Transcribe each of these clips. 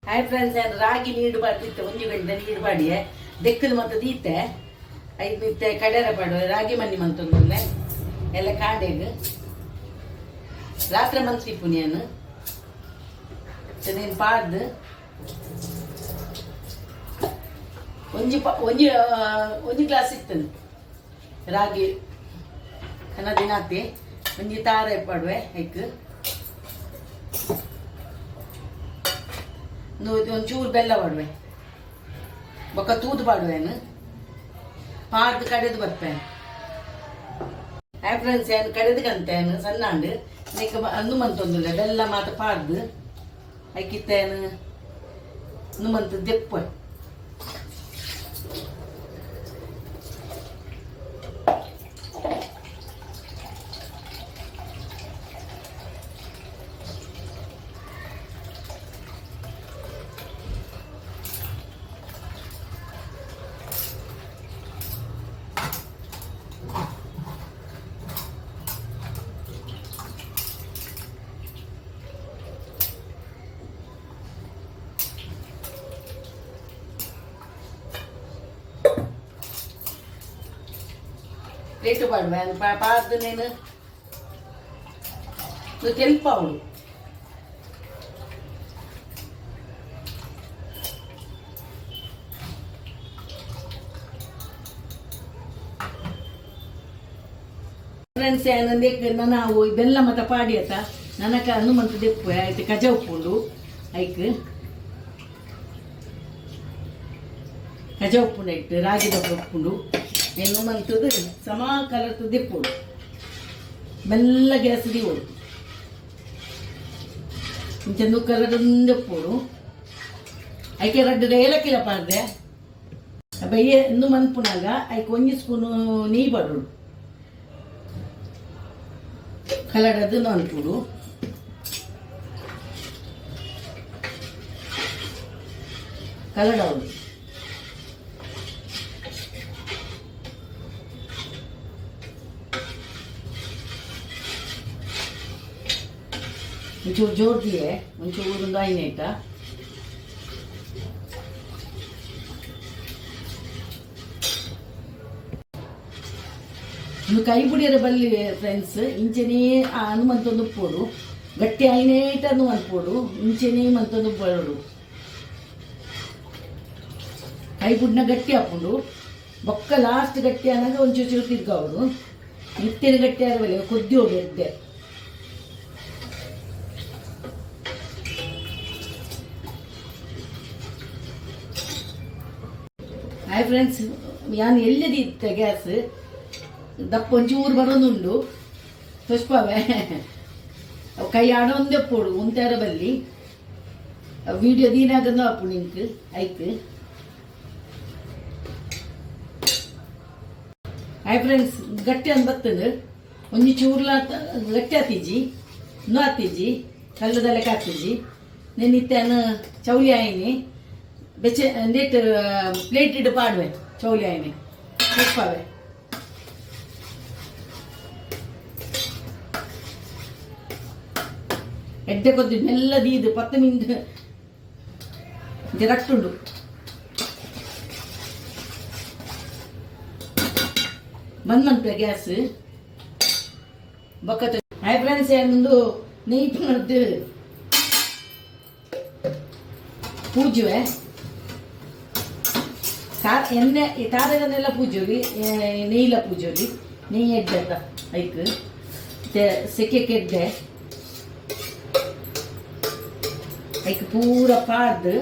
Hi friends, ನಾನು ರಾಗಿ ನೀಡು ಬಾಡಿತ್ತೆ ಒಂಜಿ ಗಂಟೆ ನೀಡು ಬಾಡಿಯೆ ದೆಕ್ಕಲು ಮತ್ತೆ ದೀತೆ ಐದು ನಿತ್ತೆ ಕಡೆರ ಪಾಡುವೆ ರಾಗಿ ಮಣ್ಣಿ ಮಂತೊಂದುಲ್ಲೆ ಎಲ್ಲ ಕಾಂಡೆಗ್ ರಾತ್ರಿ ಮಂತಿಪ್ಪು ನಾನು ನೀನು ಪಾಡ್ದು ಒಂಜಿ ಗ್ಲಾಸ್ ಇತ್ತು ರಾಗಿ ಕನ್ನ ದಿನಾತಿ ಒಂಜಿ ತಾರೆ ಪಾಡುವೆ ಐಕ್ ಒಂಚೂರು ಬೆಲ್ಲ ಪಾಡುವೆ ಬೊಕ್ಕ ತೂದು ಪಾಡುವೇನು ಪಾಡ್ದು ಕಡೆದು ಬರ್ಪೇನೆ. ಹಾಯ್ ಫ್ರೆಂಡ್ಸ್, ಏನು ಕಡೆದು ಕಂತೇನು ಸಣ್ಣಂಡು ನೀಕ ಅನ್ನು ಮಂತೊಂದುಲ್ಲ ಬೆಲ್ಲ ಮಾತ ಪಾಡ್ದು ಐಕಿತ್ತೇನು ಮಂತ ದೆಪ್ಪ ರೇಟು ಪಾಡುವೆ ಪಾಡ್ದು ನೀನು ತೆಲ್ಪ ಅವಳು ಫ್ರೆಂಡ್ಸ್ ನಾವು ಬೆಲ್ಲ ಮತ ಪಾಡಿ ಆತ ನನಕ ಹನುಮಂತ ದೆಪ್ಪು ಆಯ್ತು ಕಜ ಉಪ್ಪುಂಡು ಐಕ್ ಕಜ ಉಪ್ಪುಂಡು ಆಯ್ತು ರಾಗಿ ದಪ್ಪ ಉಪ್ಪುಂಡು ಏನು ಮಂತದ್ದು ಸಮ ಕಲರ್ದು ದೆಪ್ಪುಡು ಮೆಲ್ಲ ಗ್ಯಾಸ್ ದಿವೋಡು ಇಂಚಂದು ಕಲರ್ದು ಉಪ್ಪುಡು ಐಕೆ ರಡ್ಡು ಏಲಕ್ಕಿಲ ಪಾಡ್ದೆ ಬಯ್ಯ ಇನ್ನು ಮನ್ಪುನಾಗ ಐಕೆ ಒಂಜಿ ಸ್ಪೂನು ನೀ ಬರೋಡು ಕಲಡದು ಅನ್ಪುಡು ಕಲಡವಳು ಒಂಚೂರು ಜೋರ್ದಿಯೇ ಒಂಚೂರು ಒಂದು ಐನೇಟ ಇನ್ನು ಕೈ ಬುಡಿಯರ ಬಲ್ಲಿ ಫ್ರೆಂಡ್ಸ್ ಇಂಚೆನೇ ಹನುಮಂತೊಂದು ಉಪ್ಪೋಡು ಗಟ್ಟಿ ಐನೇಟ ಅನ್ಪೋಡು ಇಂಚೆನೇ ಮಂತೊಂದು ಬರೋಡು ಕೈ ಬುಡ್ನ ಗಟ್ಟಿ ಹಾಕೊಂಡು ಬೊಕ್ಕ ಲಾಸ್ಟ್ ಗಟ್ಟಿ ಆನಾಗ ಒಂಚೂರು ಚೂರು ತಿರ್ಗವಡು ನಿತ್ಯನ ಗಟ್ಟಿ ಆದವಲ್ಲ ಕೊದ್ದಿ ಹೋಗಿ ಎದ್ದೆ ಹಾಯ್ ಫ್ರೆಂಡ್ಸ್, ನಾನು ಎಲ್ಲದಿತ್ತೆ ಗ್ಯಾಸ್ ದಪ್ಪ ಒಂಚೂರು ಬರೋದುಂಡು ಪುಷ್ಪವೇ ಕೈ ಆಡೊಂದೇ ಪೋಡು ಉಂತಾರ ಬಲ್ಲಿ ವಿಡಿಯೋ ದೀನಾಗಂದು ಅಪ್ಪು ನಿಂಕ್ ಐಕ್. ಹಾಯ್ ಫ್ರೆಂಡ್ಸ್, ಗಟ್ಟಿ ಅಂದ್ ಬತ್ತಂದು ಒಂಜಿ ಚೂರ್ಲ ಗಟ್ಟಿ ಆತಿಜಿ ಇನ್ನೂ ಆತಿಜಿ ಕಲ್ಲದಲ್ಲೇ ಕಾತಿಜಿ ನೆನ್ನಿತ್ತೇನು ಚೌಲಿ ಆಯ್ನಿ ಬೆಚ್ಚ ನೆಟ್ ಪ್ಲೇಟ್ ಇಡು ಪಾಡುವೆ ಚೌಲಿ ಆಯ್ನಿ ಪುಷ್ಪವೇ ಎಡ್ಡೆ ಕೊದ್ದು ಮೆಲ್ಲದೀದು 10 ಮಿನಿಟ್ ರಟ್ಟುಂಡು ಬಂದ್ಮಂತ ಗ್ಯಾಸ್ ಬೊಕ್ಕ. ಹಾಯ್ ಫ್ರೆಂಡ್ಸ್, ಏನೊಂದು ನೆಯ್ಪು ಮಾಡ್ದು ಪೂಜುವೆ ಎಣ್ಣೆ ತಾರಗನ್ನೆಲ್ಲ ಪೂಜೋಲಿ ನೆಯ್ಲ ಪೂಜೋಲಿ ನೆಯ್ಯಿ ಎಡ್ಡೆ ಐಕ್ ಸೆಕೆಗೆ ಎಡ್ಡೆ ಐಕ್ ಪೂರ ಪಾಡ್ದು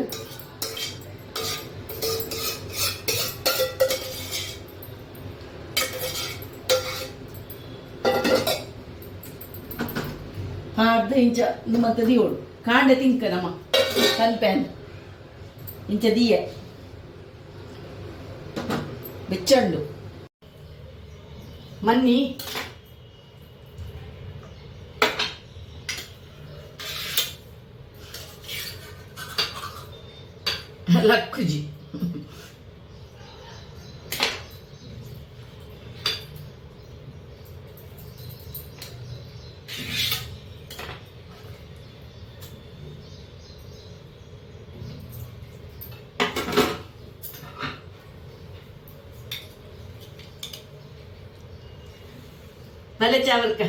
ಇಂಚ ಮತ್ತೆ ದಿಯೋಡು ಕಾಂಡೆ ತಿಂಕ ನಮ್ಮ ಕಲ್ಪೆನ್ ಇಂಚ ದಿಯೆ ಬೆಚ್ಚಂಡು ಮನ್ನಿ ಲಕ್ಕುಜಿ ತಲೆ ಚಾವರ್ಕ